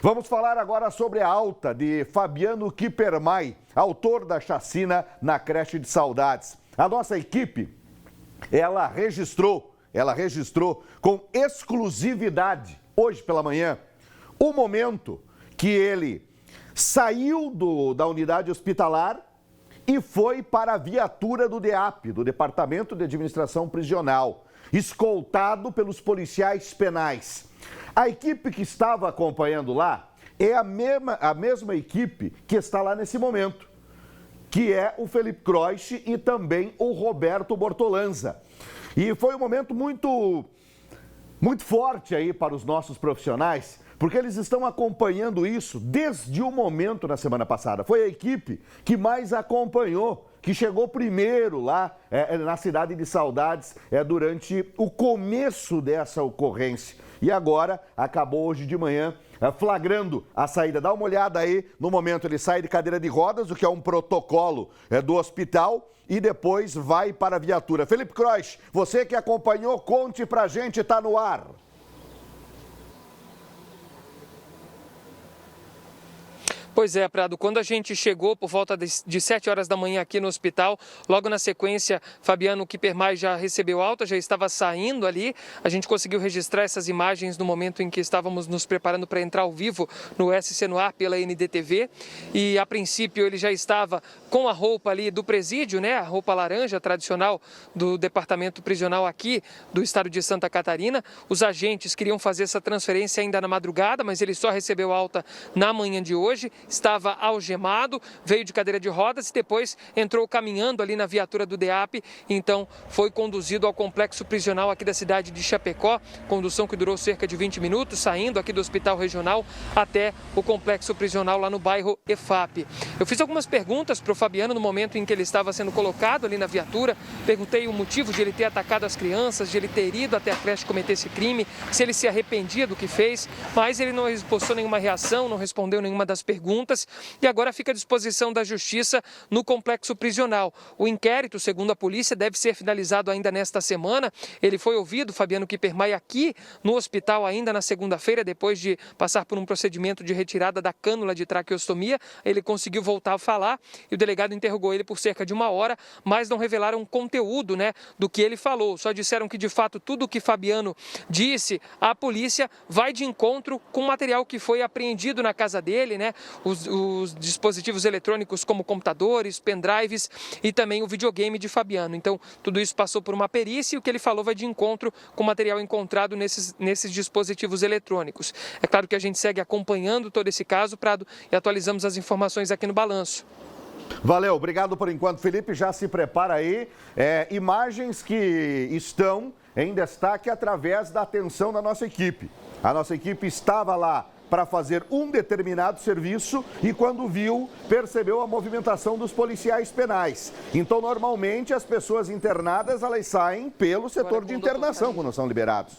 Vamos falar agora sobre a alta de Fabiano Kippermay, autor da chacina na creche de Saudades. A nossa equipe, ela registrou com exclusividade, hoje pela manhã, o momento que ele saiu da unidade hospitalar e foi para a viatura do DEAP, do Departamento de Administração Prisional, escoltado pelos policiais penais. A equipe que estava acompanhando lá é a mesma equipe que está lá nesse momento, que é o Felipe Croix e também o Roberto Bortolanza. E foi um momento muito forte aí para os nossos profissionais, porque eles estão acompanhando isso desde o momento na semana passada. Foi a equipe que mais acompanhou, que chegou primeiro lá na cidade de Saudades durante o começo dessa ocorrência. E agora acabou hoje de manhã flagrando a saída. Dá uma olhada aí, no momento ele sai de cadeira de rodas, o que é um protocolo do hospital, e depois vai para a viatura. Felipe Croix, você que acompanhou, conte pra gente, tá no ar. Pois é, Prado, quando a gente chegou por volta de 7 horas da manhã aqui no hospital, logo na sequência, Fabiano Kippermay já recebeu alta, já estava saindo ali. A gente conseguiu registrar essas imagens no momento em que estávamos nos preparando para entrar ao vivo no SC no Ar pela NDTV. E a princípio ele já estava com a roupa ali do presídio, né? A roupa laranja tradicional do departamento prisional aqui do estado de Santa Catarina. Os agentes queriam fazer essa transferência ainda na madrugada, mas ele só recebeu alta na manhã de hoje. Estava algemado, veio de cadeira de rodas e depois entrou caminhando ali na viatura do DEAP, então foi conduzido ao complexo prisional aqui da cidade de Chapecó, condução que durou cerca de 20 minutos, saindo aqui do hospital regional até o complexo prisional lá no bairro EFAP. Eu fiz algumas perguntas para o Fabiano no momento em que ele estava sendo colocado ali na viatura, perguntei o motivo de ele ter atacado as crianças, de ele ter ido até a creche cometer esse crime, se ele se arrependia do que fez, mas ele não postou nenhuma reação, não respondeu nenhuma das perguntas. E agora fica à disposição da Justiça no complexo prisional. O inquérito, segundo a polícia, deve ser finalizado ainda nesta semana. Ele foi ouvido, Fabiano Kippermay, aqui no hospital ainda na segunda-feira, depois de passar por um procedimento de retirada da cânula de traqueostomia. Ele conseguiu voltar a falar e o delegado interrogou ele por cerca de 1 hora, mas não revelaram conteúdo, do que ele falou. Só disseram que, de fato, tudo o que Fabiano disse, a polícia vai de encontro com o material que foi apreendido na casa dele, os dispositivos eletrônicos como computadores, pendrives e também o videogame de Fabiano. Então, tudo isso passou por uma perícia e o que ele falou vai de encontro com o material encontrado nesses dispositivos eletrônicos. É claro que a gente segue acompanhando todo esse caso, Prado, e atualizamos as informações aqui no Balanço. Valeu, obrigado por enquanto, Felipe. Já se prepara aí. Imagens que estão em destaque através da atenção da nossa equipe. A nossa equipe estava lá para fazer um determinado serviço e quando viu, percebeu a movimentação dos policiais penais. Então, normalmente, as pessoas internadas, elas saem pelo setor de internação quando são liberados,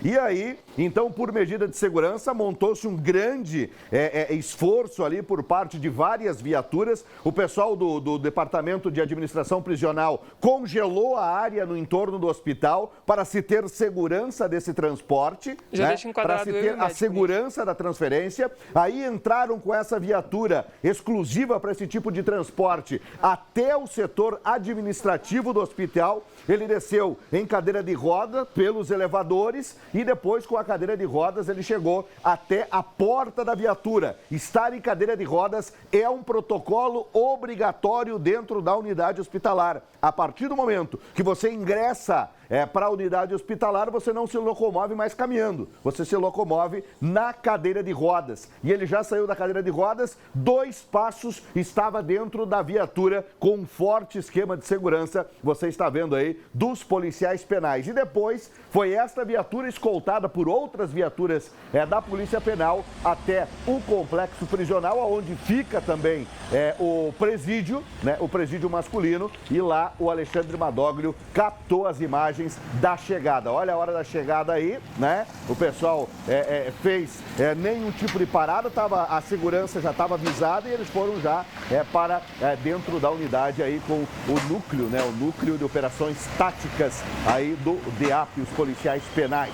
E aí, então, por medida de segurança, montou-se um grande esforço ali por parte de várias viaturas. O pessoal do Departamento de Administração Prisional congelou a área no entorno do hospital para se ter segurança desse transporte, para se ter a segurança da transferência. Aí entraram com essa viatura exclusiva para esse tipo de transporte até o setor administrativo do hospital. Ele desceu em cadeira de roda pelos elevadores e depois, com a cadeira de rodas, ele chegou até a porta da viatura. Estar em cadeira de rodas é um protocolo obrigatório dentro da unidade hospitalar. A partir do momento que você ingressa para a unidade hospitalar, você não se locomove mais caminhando, você se locomove na cadeira de rodas. E ele já saiu da cadeira de rodas, 2 passos, estava dentro da viatura com um forte esquema de segurança, você está vendo aí, dos policiais penais. E depois foi esta viatura escoltada por outras viaturas da Polícia Penal até o complexo prisional, onde fica também o presídio, o presídio masculino, e lá o Alexandre Madoglio captou as imagens da chegada. Olha a hora da chegada aí, O pessoal fez nenhum tipo de parada, a segurança já estava avisada e eles foram já para dentro da unidade aí com o núcleo, o núcleo de operações táticas aí do DEAP, os policiais penais.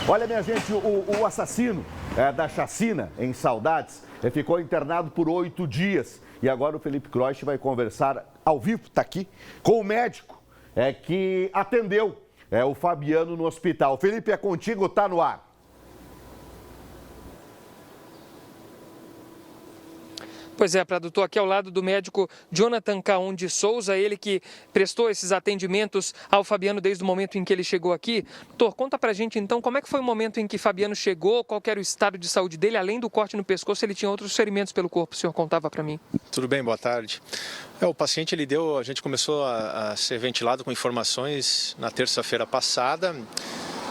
Olha, minha gente, o assassino da chacina em Saudades. Ele ficou internado por 8 dias. E agora o Felipe Croix vai conversar ao vivo, está aqui, com o médico que atendeu o Fabiano no hospital. Felipe, é contigo, está no ar. Pois é, Prado, estou aqui ao lado do médico Jonathan Caon de Souza, ele que prestou esses atendimentos ao Fabiano desde o momento em que ele chegou aqui. Doutor, conta pra gente então como é que foi o momento em que Fabiano chegou, qual era o estado de saúde dele, além do corte no pescoço, ele tinha outros ferimentos pelo corpo, o senhor contava para mim. Tudo bem, boa tarde. O paciente, a gente começou a ser ventilado com informações na terça-feira passada.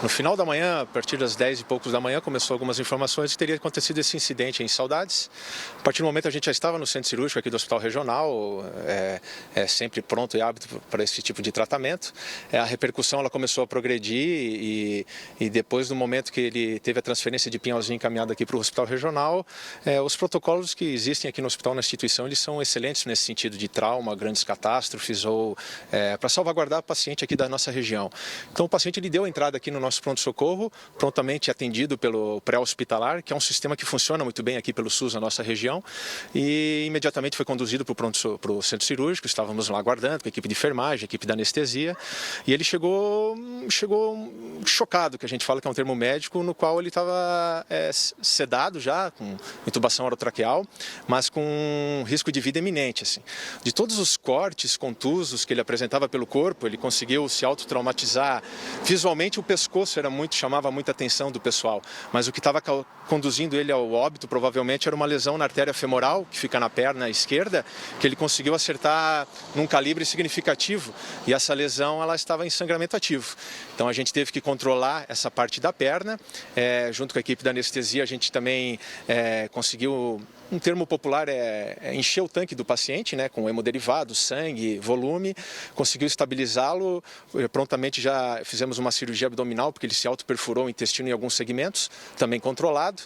No final da manhã, a partir das 10 e poucos da manhã, começou algumas informações que teria acontecido esse incidente em Saudades. A partir do momento a gente já estava no centro cirúrgico aqui do Hospital Regional, sempre pronto e hábito para esse tipo de tratamento. A repercussão ela começou a progredir e depois do momento que ele teve a transferência de Pinhalzinho encaminhada aqui para o Hospital Regional, os protocolos que existem aqui no hospital, na instituição, eles são excelentes nesse sentido de trauma, grandes catástrofes ou para salvaguardar o paciente aqui da nossa região. Então o paciente ele deu a entrada aqui no nosso pronto-socorro, prontamente atendido pelo pré-hospitalar, que é um sistema que funciona muito bem aqui pelo SUS na nossa região, e imediatamente foi conduzido para o centro cirúrgico. Estávamos lá aguardando com a equipe de enfermagem, a equipe da anestesia, e ele chegou chocado, que a gente fala que é um termo médico, no qual ele estava sedado já, com intubação orotraqueal, mas com risco de vida iminente. Assim. De todos os cortes contusos que ele apresentava pelo corpo, ele conseguiu se autotraumatizar. Visualmente o pescoço chamava muita atenção do pessoal, mas o que estava conduzindo ele ao óbito provavelmente era uma lesão na artéria femoral, que fica na perna esquerda, que ele conseguiu acertar num calibre significativo, e essa lesão ela estava em sangramento ativo. Então a gente teve que controlar essa parte da perna, junto com a equipe da anestesia a gente também conseguiu, um termo popular encher o tanque do paciente, né, com hemoderivados, sangue, volume, conseguiu estabilizá-lo, prontamente já fizemos uma cirurgia abdominal, porque ele se autoperfurou o intestino em alguns segmentos, também controlado.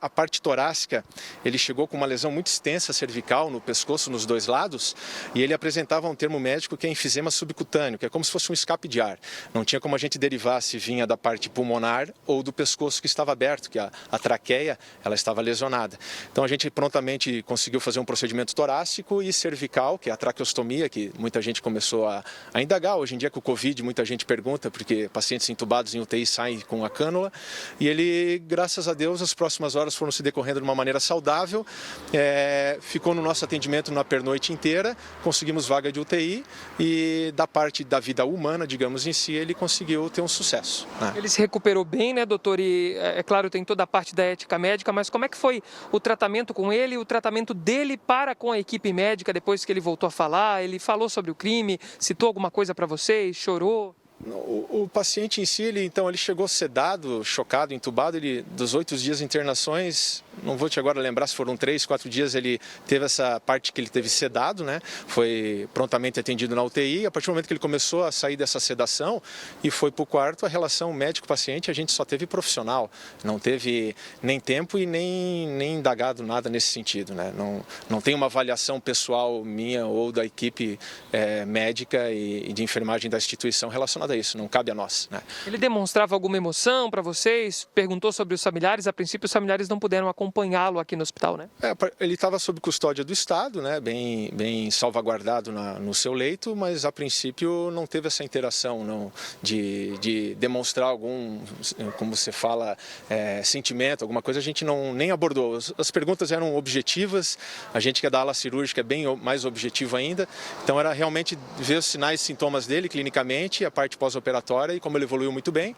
A parte torácica, ele chegou com uma lesão muito extensa cervical no pescoço, nos dois lados, e ele apresentava um termo médico que é enfisema subcutâneo, que é como se fosse um escape de ar. Não tinha como a gente derivar se vinha da parte pulmonar ou do pescoço que estava aberto, que a traqueia ela estava lesionada. Então a gente prontamente conseguiu fazer um procedimento torácico e cervical, que é a traqueostomia, que muita gente começou a indagar. Hoje em dia com o Covid muita gente pergunta, porque pacientes entubados em UTI saem com a cânula, e ele, graças a Deus, as próximas horas foram se decorrendo de uma maneira saudável, ficou no nosso atendimento na pernoite inteira, conseguimos vaga de UTI, e da parte da vida humana, digamos em si, ele conseguiu ter um sucesso, né? Ele se recuperou bem, né, doutor? E é claro, tem toda a parte da ética médica, mas como é que foi o tratamento com ele, o tratamento dele para com a equipe médica depois que ele voltou a falar? Ele falou sobre o crime, citou alguma coisa para vocês, chorou? O paciente em si, ele chegou sedado, chocado, entubado. Dos 8 dias de internações, não vou te agora lembrar se foram 3, 4 dias, ele teve essa parte que ele teve sedado, né? Foi prontamente atendido na UTI. A partir do momento que ele começou a sair dessa sedação e foi para o quarto, a relação médico-paciente, a gente só teve profissional. Não teve nem tempo e nem indagado nada nesse sentido, né? Não tem uma avaliação pessoal minha ou da equipe médica e de enfermagem da instituição relacionada a isso, não cabe a nós, né? Ele demonstrava alguma emoção para vocês? Perguntou sobre os familiares? A princípio os familiares não puderam acompanhá-lo aqui no hospital, né? Ele estava sob custódia do Estado, né? Bem salvaguardado no seu leito, mas a princípio não teve essa interação não, de demonstrar algum, como você fala, sentimento, alguma coisa, a gente nem abordou. As perguntas eram objetivas, a gente que é da ala cirúrgica é bem mais objetivo ainda, então era realmente ver os sinais e sintomas dele clinicamente, a parte pós-operatória, e como ele evoluiu muito bem,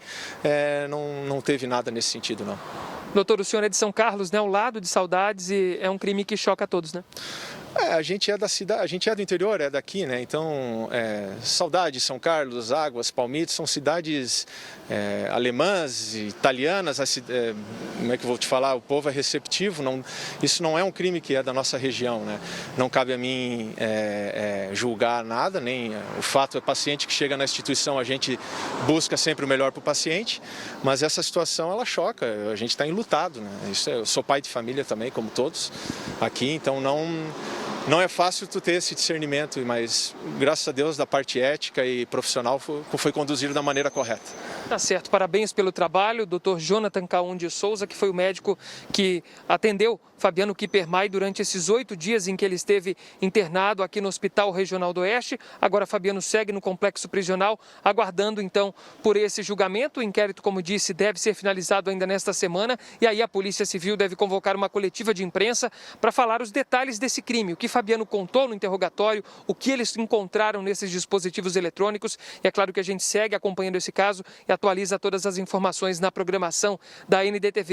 não teve nada nesse sentido, não. Doutor, o senhor é de São Carlos, né, ao lado de Saudades, e é um crime que choca a todos, né? A gente é da cidade, a gente é do interior, é daqui, né? Então, Saudades, São Carlos, Águas, Palmito, são cidades alemãs, italianas. Como é que eu vou te falar? O povo é receptivo. Isso não é um crime que é da nossa região, né? Não cabe a mim julgar nada, nem o fato é paciente que chega na instituição, a gente busca sempre o melhor para o paciente, mas essa situação ela choca. A gente está enlutado, né? Eu sou pai de família também, como todos aqui, então não é fácil tu ter esse discernimento, mas graças a Deus da parte ética e profissional foi conduzido da maneira correta. Tá certo, parabéns pelo trabalho, Dr. Jonathan Caum de Souza, que foi o médico que atendeu Fabiano Kippermayer durante esses 8 dias em que ele esteve internado aqui no Hospital Regional do Oeste. Agora Fabiano segue no complexo prisional, aguardando então por esse julgamento. O inquérito, como disse, deve ser finalizado ainda nesta semana e aí a Polícia Civil deve convocar uma coletiva de imprensa para falar os detalhes desse crime, o que Fabiano contou no interrogatório, o que eles encontraram nesses dispositivos eletrônicos. E é claro que a gente segue acompanhando esse caso e atualiza todas as informações na programação da NDTV.